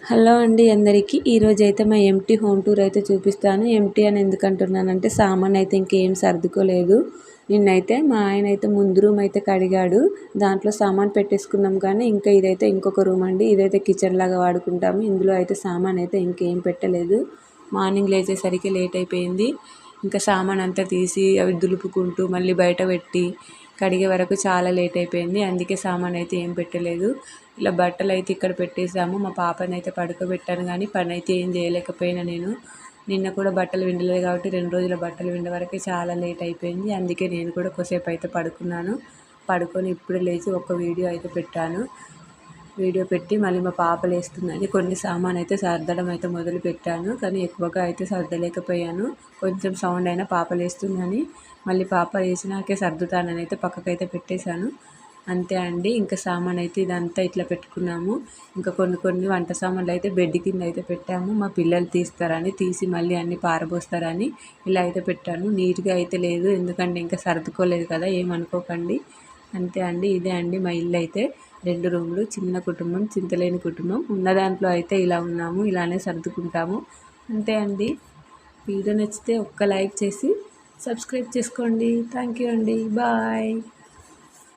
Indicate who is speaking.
Speaker 1: Hello అండి అందరికీ ఈరోజైతే మా ఎంటీ హోమ్ టూర్ అయితే చూపిస్తాను. ఎంటీ అని ఎందుకు అంటున్నానంటే సామాన్ అయితే ఇంకేం సర్దుకోలేదు. నిన్నైతే మా ఆయన అయితే ముందు రూమ్ అయితే కడిగాడు, దాంట్లో సామాన్ పెట్టేసుకున్నాం. కానీ ఇంకా ఇదైతే ఇంకొక రూమ్ అండి, ఇదైతే కిచెన్ లాగా వాడుకుంటాము. ఇందులో అయితే సామాన్ అయితే ఇంకేం పెట్టలేదు. మార్నింగ్ లేచేసరికి లేట్ అయిపోయింది. ఇంకా సామాన్ అంతా తీసి అవి దులుపుకుంటూ మళ్ళీ బయట పెట్టి కడిగే వరకు చాలా లేట్ అయిపోయింది. అందుకే సామాన్ అయితే ఏం పెట్టలేదు. ఇలా బట్టలు అయితే ఇక్కడ పెట్టేసాము. మా పాపని అయితే పడుకోబెట్టాను, కానీ పని అయితే ఏం చేయలేకపోయినా. నేను నిన్న కూడా బట్టలు విండలేదు కాబట్టి 2 రోజుల బట్టలు విండే వరకే చాలా లేట్ అయిపోయింది. అందుకే నేను కూడా కొద్దిసేపు అయితే పడుకున్నాను. పడుకొని ఇప్పుడు లేచి ఒక వీడియో అయితే పెట్టాను. వీడియో పెట్టి మళ్ళీ మా పాప లేస్తుందని కొన్ని సామాన్ అయితే సర్దడం అయితే మొదలు పెట్టాను. కానీ ఎక్కువగా అయితే సర్దలేకపోయాను. కొంచెం సౌండ్ అయినా పాప లేస్తుందని మళ్ళీ పాప లేచినాకే సర్దుతానని అయితే పక్కకైతే పెట్టేశాను. అంతే అండి. ఇంకా సామాన్ అయితే ఇదంతా ఇట్లా పెట్టుకున్నాము. ఇంకా కొన్ని వంట సామాన్లు అయితే బెడ్ కింద అయితే పెట్టాము. మా పిల్లలు తీస్తారని, తీసి మళ్ళీ అన్నీ పారబోస్తారని ఇలా అయితే పెట్టాను. నీట్గా అయితే లేదు, ఎందుకంటే ఇంకా సర్దుకోలేదు కదా, ఏమనుకోకండి. అంతే అండి. ఇదే అండి మా ఇల్లు అయితే. 2 రూములు, చిన్న కుటుంబం, చింతలేని కుటుంబం. ఉన్న దాంట్లో అయితే ఇలా ఉన్నాము, ఇలానే సర్దుకుంటాము. అంతే అండి. వీడియో నచ్చితే ఒక్క లైక్ చేసి సబ్స్క్రైబ్ చేసుకోండి. థ్యాంక్ యూ అండి. బాయ్.